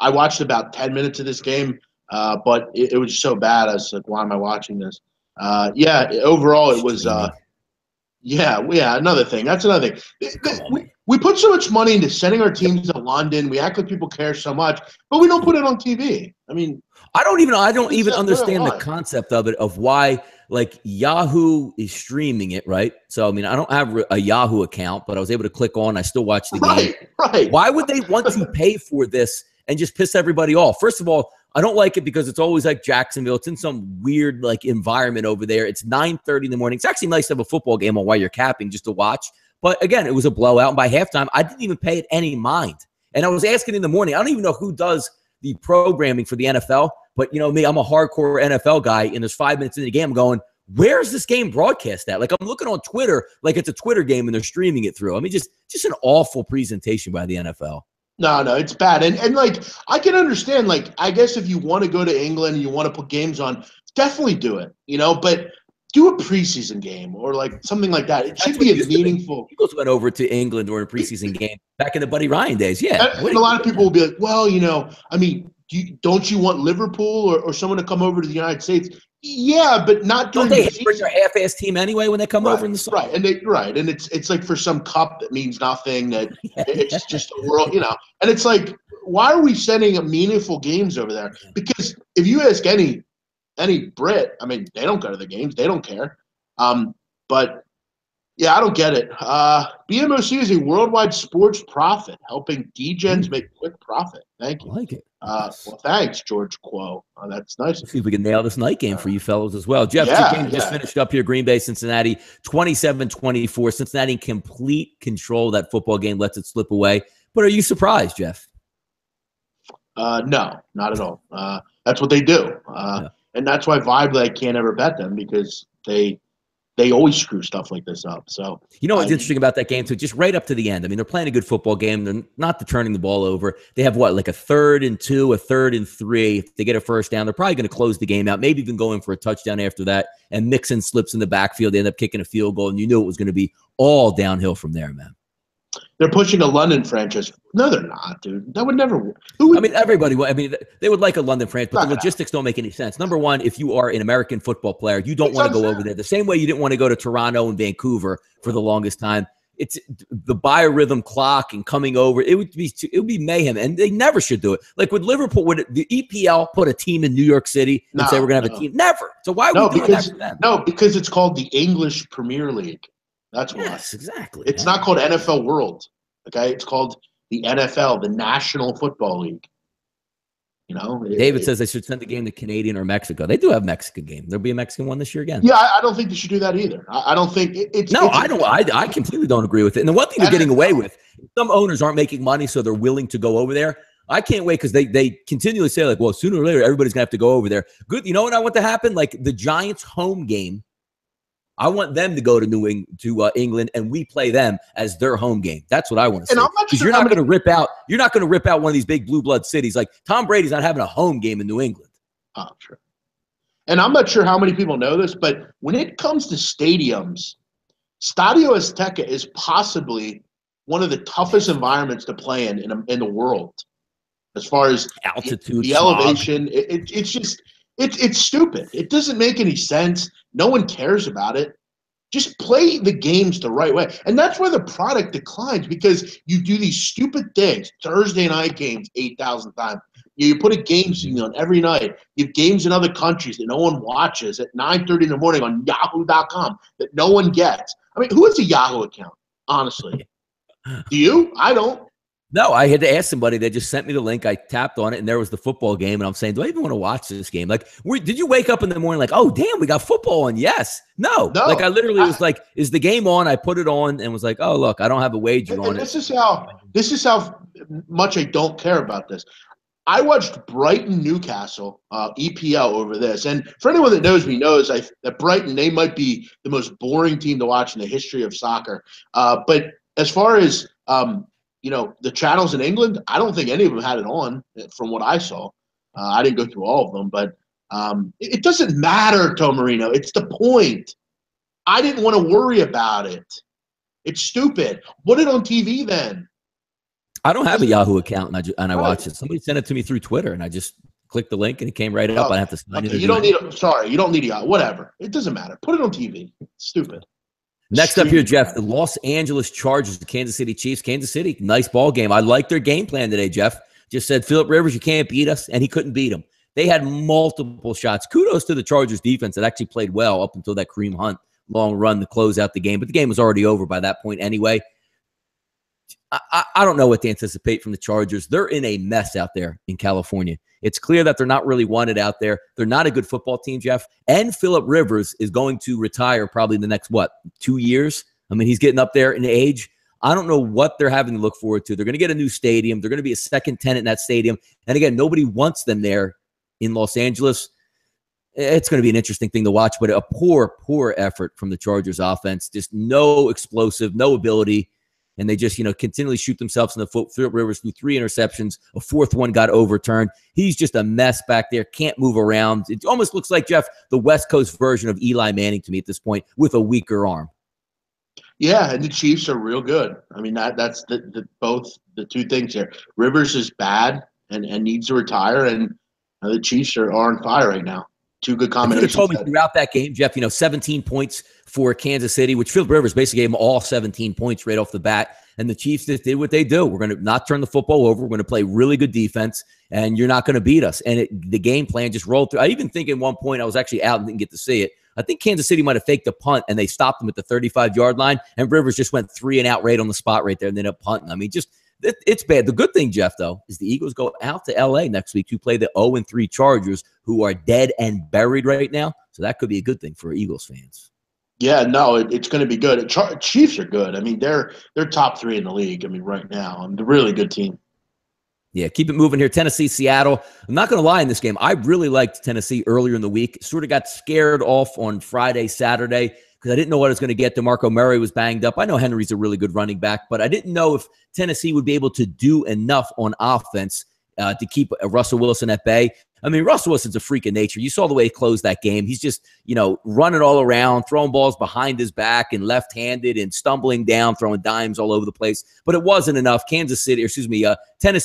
I watched about 10 minutes of this game, but it was so bad. I was like, why am I watching this? Overall, it was another thing. That's another thing. We put so much money into sending our teams to London. We act like people care so much, but we don't put it on TV. I mean, I don't even understand the concept of it, of why Yahoo is streaming it, right? So, I mean, I don't have a Yahoo account, but I was able to click on. I still watch the game. Right. Why would they want to pay for this and just piss everybody off? First of all, I don't like it because it's always like Jacksonville. It's in some weird environment over there. It's 9:30 in the morning. It's actually nice to have a football game on while you're capping just to watch. But again, it was a blowout. And by halftime, I didn't even pay it any mind. And I was asking in the morning, I don't even know who does the programming for the NFL. But me, I'm a hardcore NFL guy. And there's 5 minutes into the game, I'm going, where's this game broadcast at? I'm looking on Twitter, like it's a Twitter game and they're streaming it through. I mean, just an awful presentation by the NFL. No, it's bad. And I can understand, I guess if you want to go to England and you want to put games on, definitely do it, but do a preseason game or something like that. It should be a meaningful. Eagles went over to England during a preseason game back in the Buddy Ryan days. Yeah. And a lot of people will be like, well, I mean, don't you want Liverpool or someone to come over to the United States? Yeah, but not during the season. Bring their half-ass team anyway when they come over in the summer. Right, and it's like for some cup that means nothing. That it's just a world, And it's like, why are we sending meaningful games over there? Because if you ask any Brit, I mean, they don't go to the games, they don't care. But yeah, I don't get it. BMOC is a worldwide sports prophet, helping degens make quick profit. Thank you. I like it. Well, thanks, George Quo. That's nice. Let's see if we can nail this night game for you fellows as well. Jeff, two games just finished up here. Green Bay, Cincinnati, 27-24. Cincinnati in complete control of that football game, lets it slip away. But are you surprised, Jeff? No, not at all. That's what they do. And that's why I can't ever bet them, because they always screw stuff like this up. So what's interesting about that game too? Just right up to the end. I mean, they're playing a good football game. They're not turning the ball over. They have a 3rd and 2, a 3rd and 3. If they get a first down, they're probably going to close the game out. Maybe even go in for a touchdown after that. And Mixon slips in the backfield. They end up kicking a field goal, and you knew it was going to be all downhill from there, man. They're pushing a London franchise. No, they're not, dude. That would never. Everybody. I mean, they would like a London franchise, but the logistics don't make any sense. Number one, if you are an American football player, you don't want to go over there. The same way you didn't want to go to Toronto and Vancouver for the longest time. It's the biorhythm clock and coming over. It would be mayhem, and they never should do it. Like with Liverpool, would the EPL put a team in New York City and say we're going to have a team? Never. So why would we do that for them? No, because it's called the English Premier League. That's why. Yes, exactly. It's not called NFL World. Okay, it's called the NFL, the National Football League. David says they should send the game to Canadian or Mexico. They do have Mexican game. There'll be a Mexican one this year again. Yeah, I don't think they should do that either. I don't think it's. No, I don't. I completely don't agree with it. And the one thing they're getting away with, some owners aren't making money, so they're willing to go over there. I can't wait because they continually say, like, well, sooner or later, everybody's going to have to go over there. Good. You know what I want to happen? Like the Giants home game, I want them to go to England, and we play them as their home game. That's what I want to see. Because you're not going to rip out. You're not going to rip out one of these big blue blood cities. Like Tom Brady's not having a home game in New England. Oh, sure. And I'm not sure how many people know this, but when it comes to stadiums, Stadio Azteca is possibly one of the toughest environments to play in the world. As far as altitude, the elevation, it's just it's stupid. It doesn't make any sense. No one cares about it. Just play the games the right way. And that's where the product declines, because you do these stupid things. Thursday night games 8,000 times. You put a game signal on every night. You have games in other countries that no one watches at 9:30 in the morning on yahoo.com that no one gets. I mean, who has a Yahoo account, honestly? Do you? I don't. No, I had to ask somebody. They just sent me the link. I tapped on it, and there was the football game. And I'm saying, do I even want to watch this game? Like, did you wake up in the morning like, oh, damn, we got football on? Yes. No. Like, I literally was like, is the game on? I put it on and was like, oh, look, I don't have a wager on it. This is how much I don't care about this. I watched Brighton Newcastle EPL over this, and for anyone that knows me knows that Brighton, they might be the most boring team to watch in the history of soccer. But as far as the channels in England, I don't think any of them had it on from what I saw. I didn't go through all of them, but it doesn't matter, Tomarino. It's the point. I didn't want to worry about it. It's stupid. Put it on TV then. I don't have a Yahoo account, and I watch it. Somebody sent it to me through Twitter, and I just clicked the link, and it came right up. I have to sign in. You don't need a Yahoo. Whatever. It doesn't matter. Put it on TV. It's stupid. Next up here, Jeff, the Los Angeles Chargers, the Kansas City Chiefs. Kansas City, nice ball game. I like their game plan today, Jeff. Just said, Phillip Rivers, you can't beat us, and he couldn't beat them. They had multiple shots. Kudos to the Chargers defense that actually played well up until that Kareem Hunt long run to close out the game. But the game was already over by that point anyway. I don't know what to anticipate from the Chargers. They're in a mess out there in California. It's clear that they're not really wanted out there. They're not a good football team, Jeff. And Phillip Rivers is going to retire probably in the next, 2 years? I mean, he's getting up there in age. I don't know what they're having to look forward to. They're going to get a new stadium. They're going to be a second tenant in that stadium. And again, nobody wants them there in Los Angeles. It's going to be an interesting thing to watch, but a poor effort from the Chargers offense. Just no explosive, no ability. And they just, continually shoot themselves in the foot. Phillip Rivers threw 3 interceptions. A fourth one got overturned. He's just a mess back there. Can't move around. It almost looks like, Jeff, the West Coast version of Eli Manning to me at this point with a weaker arm. Yeah, and the Chiefs are real good. I mean, that's both the two things here. Rivers is bad and needs to retire, and the Chiefs are on fire right now. Two good combinations. You could have told me throughout that game, Jeff, 17 points for Kansas City, which Phillip Rivers basically gave them all 17 points right off the bat. And the Chiefs just did what they do. We're going to not turn the football over. We're going to play really good defense, and you're not going to beat us. And the game plan just rolled through. I even think at one point I was actually out and didn't get to see it. I think Kansas City might have faked a punt, and they stopped them at the 35-yard line, and Rivers just went 3 and out right on the spot right there and ended up punting. I mean, it's bad. The good thing, Jeff, though, is the Eagles go out to L.A. next week to play the 0-3 Chargers, who are dead and buried right now. So that could be a good thing for Eagles fans. Yeah, no, it's going to be good. Chiefs are good. I mean, they're top 3 in the league. I mean, right now, they're a really good team. Yeah, keep it moving here. Tennessee, Seattle. I'm not going to lie in this game. I really liked Tennessee earlier in the week. Sort of got scared off on Friday, Saturday, because I didn't know what I was going to get. DeMarco Murray was banged up. I know Henry's a really good running back, but I didn't know if Tennessee would be able to do enough on offense to keep Russell Wilson at bay. I mean, Russell Wilson's a freak of nature. You saw the way he closed that game. He's just, running all around, throwing balls behind his back and left-handed and stumbling down, throwing dimes all over the place. But it wasn't enough. Tennessee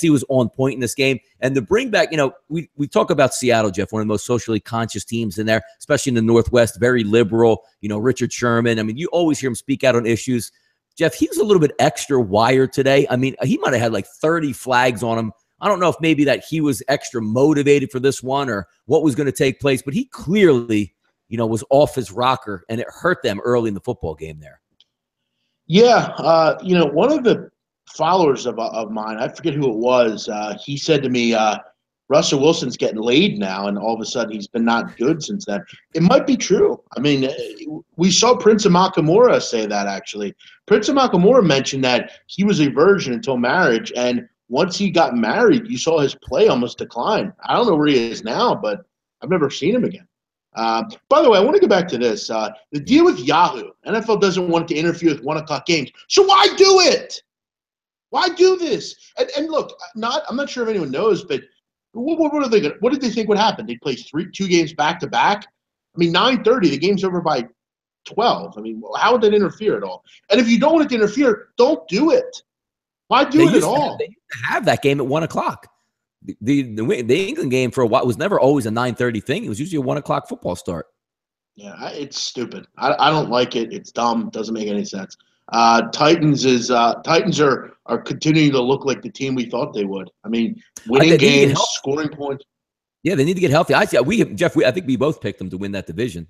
was on point in this game. And to bring back, we talk about Seattle, Jeff, one of the most socially conscious teams in there, especially in the Northwest, very liberal. Richard Sherman. I mean, you always hear him speak out on issues. Jeff, he was a little bit extra wired today. I mean, he might have had like 30 flags on him. I don't know if maybe that he was extra motivated for this one or what was going to take place, but he clearly, was off his rocker, and it hurt them early in the football game there. Yeah. One of the followers of mine, I forget who it was, he said to me, Russell Wilson's getting laid now, and all of a sudden he's been not good since then. It might be true. I mean, we saw Prince of Makamura say that, actually. Prince of Makamura mentioned that he was a virgin until marriage, and once he got married, you saw his play almost decline. I don't know where he is now, but I've never seen him again. By the way, I want to go back to this. The deal with Yahoo. NFL doesn't want to interfere with 1 o'clock games. So why do it? Why do this? And look, I'm not sure if anyone knows, but what did they think would happen? They'd play 2 games back to back. I mean, 9:30, the game's over by 12. I mean, how would that interfere at all? And if you don't want it to interfere, don't do it. Why do it at all? They used to have that game at 1 o'clock. The England game for a while was never always a 9:30 thing. It was usually a 1 o'clock football start. Yeah, it's stupid. I don't like it. It's dumb. It doesn't make any sense. Titans are continuing to look like the team we thought they would. I mean, winning games, scoring points. Yeah, they need to get healthy. I think we both picked them to win that division.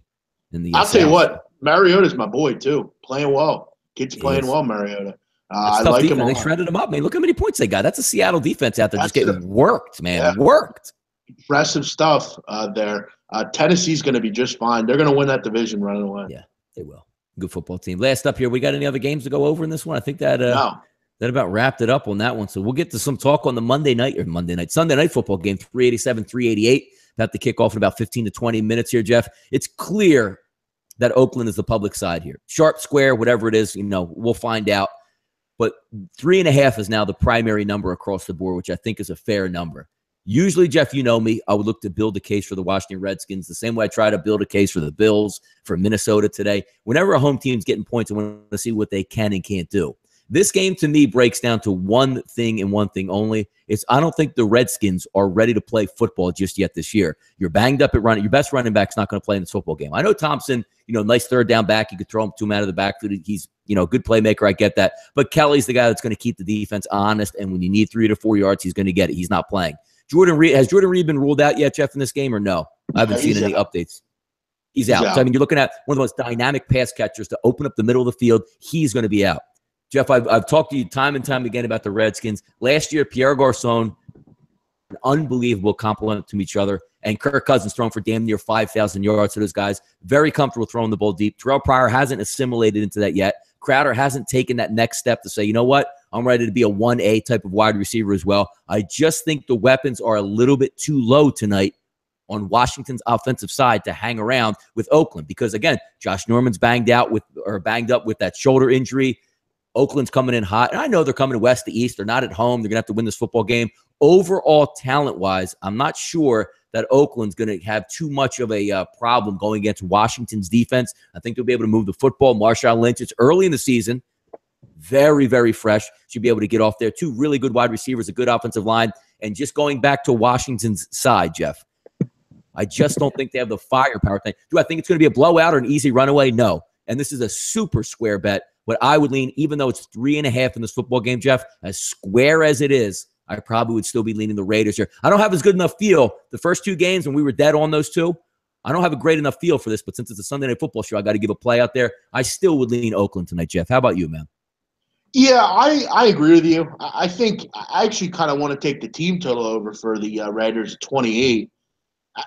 I'll tell you what, Mariota's my boy too. Playing well. Kid's playing well, Mariota. I like him. They shredded him up, man. Look how many points they got. That's a Seattle defense out there just getting worked, man. Yeah. Worked. Impressive stuff there. Tennessee's going to be just fine. They're going to win that division running away. Yeah, they will. Good football team. Last up here, we got any other games to go over in this one? I think that that about wrapped it up on that one. So we'll get to some talk on the Sunday night football game, 387-388. About to kick off in about 15 to 20 minutes here, Jeff. It's clear that Oakland is the public side here. Sharp, square, whatever it is, we'll find out. But 3.5 is now the primary number across the board, which I think is a fair number. Usually, Jeff, you know me, I would look to build a case for the Washington Redskins the same way I try to build a case for the Bills, for Minnesota today. Whenever a home team's getting points, I want to see what they can and can't do. This game, to me, breaks down to one thing and one thing only. It's I don't think the Redskins are ready to play football just yet this year. You're banged up at running. Your best running back's not going to play in this football game. I know Thompson, nice third down back. You could throw him to him out of the backfield. He's, a good playmaker. I get that. But Kelly's the guy that's going to keep the defense honest, and when you need 3 to 4 yards, he's going to get it. He's not playing. Has Jordan Reed been ruled out yet, Jeff, in this game, or no? I haven't seen any updates. He's out. So, you're looking at one of the most dynamic pass catchers to open up the middle of the field. He's going to be out. Jeff, I've talked to you time and time again about the Redskins. Last year, Pierre Garçon, an unbelievable compliment to each other, and Kirk Cousins throwing for damn near 5,000 yards to those guys. Very comfortable throwing the ball deep. Terrell Pryor hasn't assimilated into that yet. Crowder hasn't taken that next step to say, you know what? I'm ready to be a 1A type of wide receiver as well. I just think the weapons are a little bit too low tonight on Washington's offensive side to hang around with Oakland because, again, Josh Norman's banged up with that shoulder injury. Oakland's coming in hot. And I know they're coming west to east. They're not at home. They're going to have to win this football game. Overall, talent-wise, I'm not sure that Oakland's going to have too much of a problem going against Washington's defense. I think they'll be able to move the football. Marshawn Lynch, it's early in the season. Very, very fresh. Should be able to get off there. 2 really good wide receivers, a good offensive line. And just going back to Washington's side, Jeff, I just don't think they have the firepower thing. Do I think it's going to be a blowout or an easy runaway? No. And this is a super square bet. But I would lean, even though it's 3.5 in this football game, Jeff, as square as it is, I probably would still be leaning the Raiders here. I don't have as good enough feel. The first 2 games when we were dead on those 2, I don't have a great enough feel for this. But since it's a Sunday Night Football show, I got to give a play out there. I still would lean Oakland tonight, Jeff. How about you, man? Yeah, I agree with you. I think I actually kind of want to take the team total over for the Raiders at 28.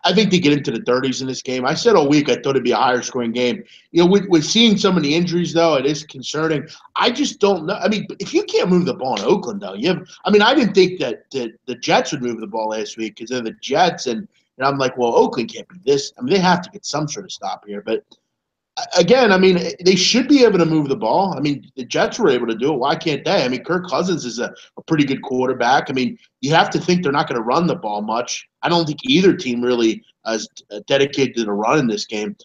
I think they get into the 30s in this game. I said all week I thought it'd be a higher scoring game. With seeing some of the injuries, though, it is concerning. I just don't know. I mean, if you can't move the ball in Oakland, though, I didn't think that the Jets would move the ball last week because they're the Jets, and I'm like, well, Oakland can't be this. I mean, they have to get some sort of stop here. But again, they should be able to move the ball. I mean, the Jets were able to do it. Why can't they? I mean, Kirk Cousins is a pretty good quarterback. I mean, you have to think they're not going to run the ball much. I don't think either team really is dedicated to the run in this game.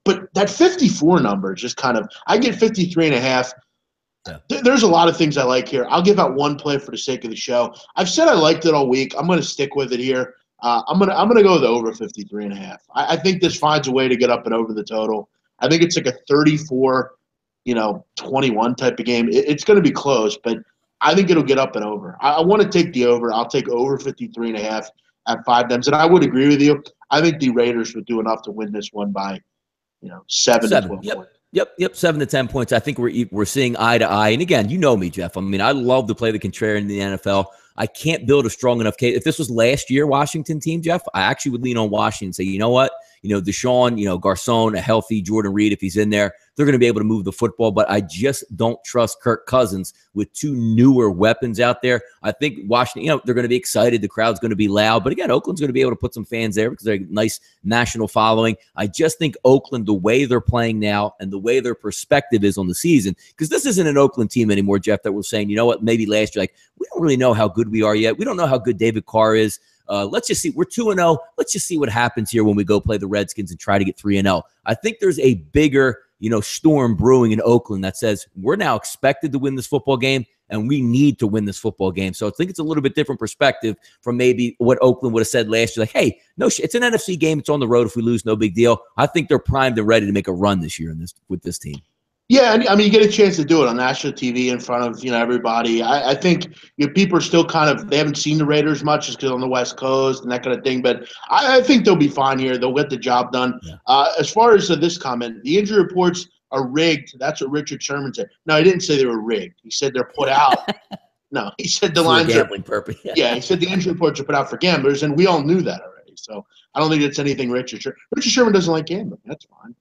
But that 54 number is just kind of – I get 53.5. Yeah. There's a lot of things I like here. I'll give out one play for the sake of the show. I've said I liked it all week. I'm going to stick with it here. I'm gonna go with the over 53.5. I think this finds a way to get up and over the total. I think it's like a 34, 21 type of game. It's going to be close, but I think it'll get up and over. I want to take the over. I'll take over 53.5 at 5 times. And I would agree with you. I think the Raiders would do enough to win this one by, 7 to 12 points. Yep, 7 to 10 points. I think we're seeing eye to eye. And again, you know me, Jeff. I mean, I love to play the contrarian in the NFL. I can't build a strong enough case. If this was last year Washington team, Jeff, I actually would lean on Washington and say, you know what? Deshaun, Garcon, a healthy Jordan Reed, if he's in there, they're going to be able to move the football. But I just don't trust Kirk Cousins with two newer weapons out there. I think Washington, they're going to be excited. The crowd's going to be loud. But again, Oakland's going to be able to put some fans there because they're a nice national following. I just think Oakland, the way they're playing now and the way their perspective is on the season, because this isn't an Oakland team anymore, Jeff, that we're saying, you know what, maybe last year, like, we don't really know how good we are yet. We don't know how good David Carr is. Let's just see. We're 2-0. Let's just see what happens here when we go play the Redskins and try to get 3-0. I think there's a bigger, storm brewing in Oakland that says we're now expected to win this football game and we need to win this football game. So I think it's a little bit different perspective from maybe what Oakland would have said last year. Like, hey, no, it's an NFC game. It's on the road. If we lose, no big deal. I think they're primed and ready to make a run this year with this team. Yeah, I mean, you get a chance to do it on national TV in front of everybody. I think people are still they haven't seen the Raiders much just because on the West Coast and that kind of thing. But I think they'll be fine here. They'll get the job done. Yeah. As far as this comment, the injury reports are rigged. That's what Richard Sherman said. No, he didn't say they were rigged. He said they're put out. No, he said the lines are gambling purpose. Yeah, he said the injury reports are put out for gamblers, and we all knew that already. So I don't think it's anything Richard Sherman. Richard Sherman doesn't like gambling. That's fine.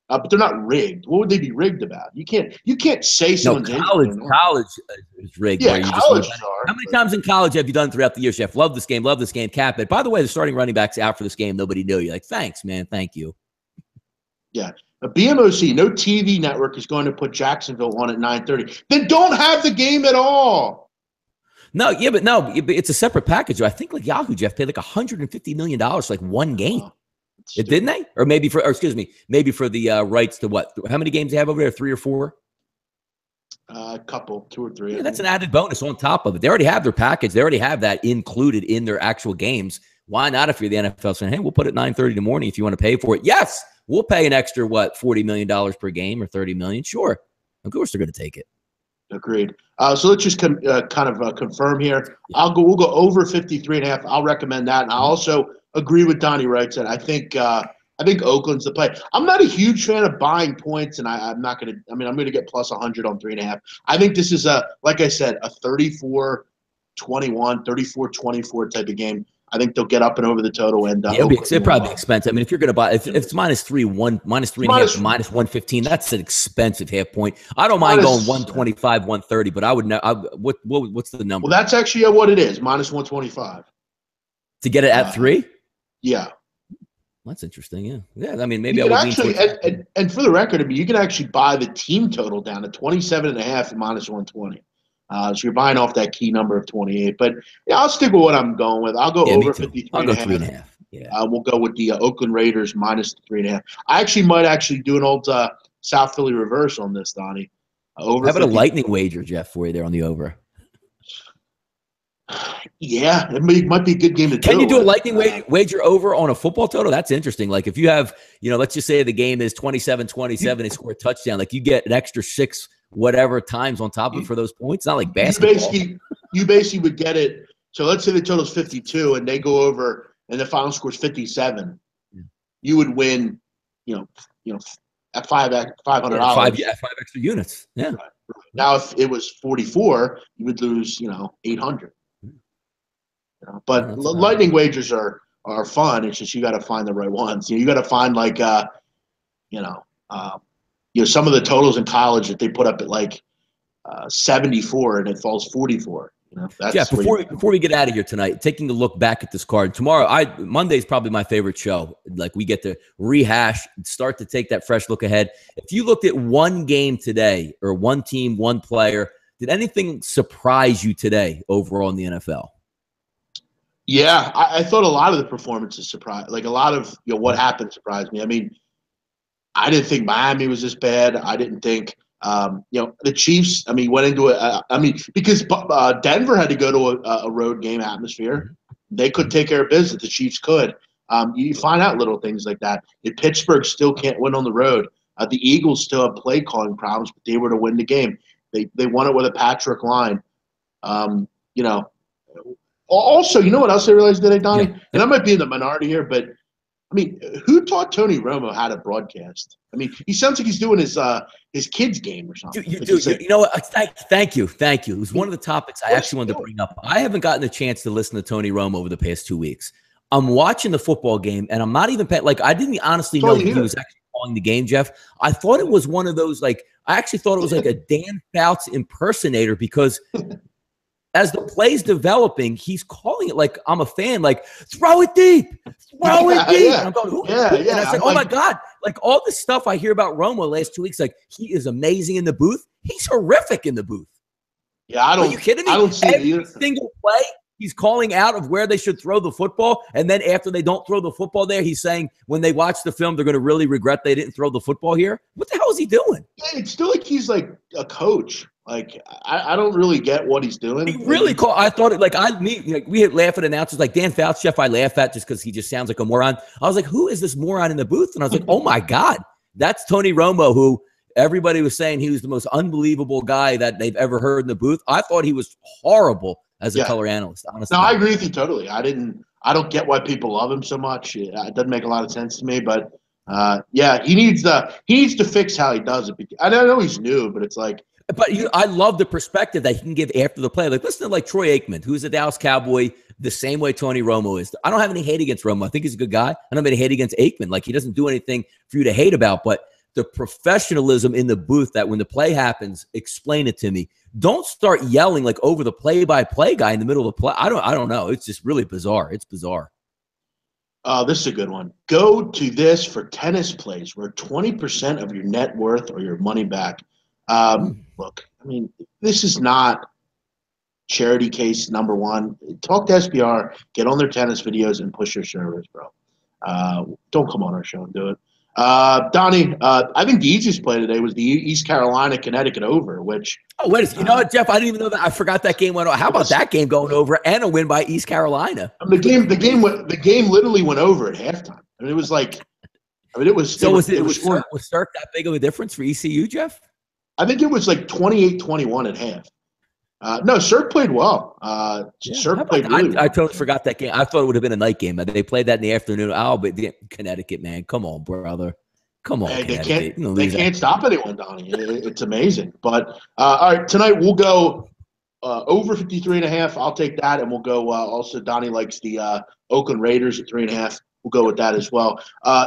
But they're not rigged. What would they be rigged about? You can't say someone's college is rigged. Yeah, college How many times in college have you done throughout the year, Chef? Love this game, cap it. By the way, the starting running back's out for this game. Nobody knew. You're like, thanks, man. Thank you. Yeah. A BMOC, no TV network is going to put Jacksonville on at 9:30. Then don't have the game at all. No, but it's a separate package. I think like Yahoo, Jeff, paid like $150 million for like one game. Didn't they? Or maybe for the rights to what? How many games do they have over there? 3 or 4? A couple, 2 or 3. Yeah, that's an added bonus on top of it. They already have their package. They already have that included in their actual games. Why not if you're the NFL saying, hey, we'll put it 9:30 in the morning if you want to pay for it? Yes, we'll pay an extra, $40 million per game or $30 million? Sure. Of course they're going to take it. Agreed. So let's just confirm here. Yeah. We'll go over 53.5. I'll recommend that. And I also agree with Donnie Wright said. I think Oakland's the play. I'm not a huge fan of buying points, and I'm not going to. I mean, I'm going to get plus 100 on 3.5. I think this is like I said, a 34-21, 34-24 type of game. I think they'll get up and over the total and it'll probably be expensive. I mean, if you're going to buy, if it's -3.5, -115, that's an expensive half point. I don't mind going 125, 130, but I would know. What's the number? Well, that's actually what it is, -125 to get it at 3. Yeah. That's interesting. Yeah. I mean, maybe I would actually, and for the record, I mean, you can actually buy the team total down to 27.5 at -120. So you're buying off that key number of 28. But yeah, I'll stick with what I'm going with. I'll go over 53.5. I'll go 3.5. Yeah. We'll go with the Oakland Raiders -3.5. I might do an old South Philly reverse on this, Donnie. How about a lightning wager, Jeff, for you there on the over? Yeah, it might be a good game to do. Can you do a lightning wager over on a football total? That's interesting. Like if you have, let's just say the game is 27-27, they score a touchdown. Like you get an extra 6 whatever times on top of it for those points. It's not like basketball. You basically would get it. So let's say the total is 52 and they go over and the final score is 57. Yeah. You would win, at $500. 5 extra units. Yeah. Right. Now if it was 44, you would lose, 800. But lightning wagers are fun. It's just you got to find the right ones. You got to find some of the totals in college that they put up at 74 and it falls 44. Jeff, before we get out of here tonight, taking a look back at this card tomorrow, Monday's probably my favorite show. Like we get to rehash, start to take that fresh look ahead. If you looked at one game today or one team, one player, did anything surprise you today overall in the NFL? Yeah, I thought a lot of the performances surprised. Like a lot of what happened surprised me. I mean, I didn't think Miami was this bad. I didn't think the Chiefs. I mean, went into because Denver had to go to a road game atmosphere. They could take care of business. The Chiefs could. You find out little things like that. Pittsburgh still can't win on the road. The Eagles still have play calling problems, but they were to win the game. They won it with a Patrick line. Also, you know what else I realized today, Donnie? Yeah. And I might be in the minority here, but I mean, who taught Tony Romo how to broadcast? I mean, he sounds like he's doing his kids' game or something. You know what? Thank you. It was one of the topics I actually wanted to bring up. I haven't gotten a chance to listen to Tony Romo over the past 2 weeks. I'm watching the football game, and I'm not even like I didn't honestly know he was actually calling the game, Jeff. I thought it was one of those I actually thought it was like a Dan Fouts impersonator because as the play's developing, he's calling it like I'm a fan, like throw it deep, throw it deep. Yeah. And I'm going, who? Yeah. And I said, oh my God, like all this stuff I hear about Romo the last 2 weeks, like he is amazing in the booth. He's horrific in the booth. Yeah, Are you kidding me? I don't see Every single play, he's calling out of where they should throw the football. And then after they don't throw the football there, he's saying when they watch the film, they're going to really regret they didn't throw the football here. What the hell is he doing? Yeah, it's still like he's like a coach. Like I don't really get what he's doing. He really called. I thought it we laugh at announcers like Dan Fouts, Jeff. I laugh at just because he just sounds like a moron. I was like, who is this moron in the booth? And I was like, oh my God, that's Tony Romo, who everybody was saying he was the most unbelievable guy that they've ever heard in the booth. I thought he was horrible as a color analyst. Honestly, no, I agree with you totally. I don't get why people love him so much. It doesn't make a lot of sense to me, but yeah, he needs to fix how he does it. I know he's new, but it's like. But I love the perspective that he can give after the play. Like, listen to like Troy Aikman, who's a Dallas Cowboy, the same way Tony Romo is. I don't have any hate against Romo. I think he's a good guy. I don't have any hate against Aikman. Like, he doesn't do anything for you to hate about. But the professionalism in the booth that when the play happens, explain it to me. Don't start yelling like over the play-by-play guy in the middle of the play. I don't know. It's just really bizarre. It's bizarre. This is a good one. Go to this for tennis plays where 20% of your net worth or your money back. Look, I mean, this is not charity case number one. Talk to SBR, get on their tennis videos, and push your servers, bro. Don't come on our show and do it. Donnie, I think the easiest play today was the East Carolina-Connecticut over, which – oh, wait, you know what, Jeff? I didn't even know that. I forgot that game went over. How about that game going over and a win by East Carolina? The game literally went over at halftime. I mean, it was like – I mean, it was – So was Cirque that big of a difference for ECU, Jeff? I think it was like 28-21 at half. No, Cirque played well. Cirque played really well. I totally forgot that game. I thought it would have been a night game. They played that in the afternoon. Oh, but Connecticut, man. Come on, brother. Come on, hey, they can't stop anyone, Donnie. It's amazing. But, all right, tonight we'll go over 53.5. I'll take that, and we'll go also Donnie likes the Oakland Raiders at 3.5. We'll go with that as well.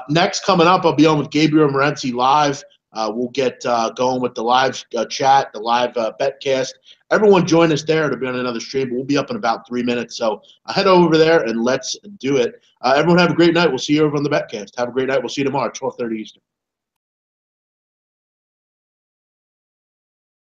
Next, coming up, I'll be on with Gabriel Morency live. We'll get going with the live chat, the live betcast. Everyone join us there to be on another stream. We'll be up in about 3 minutes. So head over there and let's do it. Everyone have a great night. We'll see you over on the betcast. Have a great night. We'll see you tomorrow, 12:30 Eastern.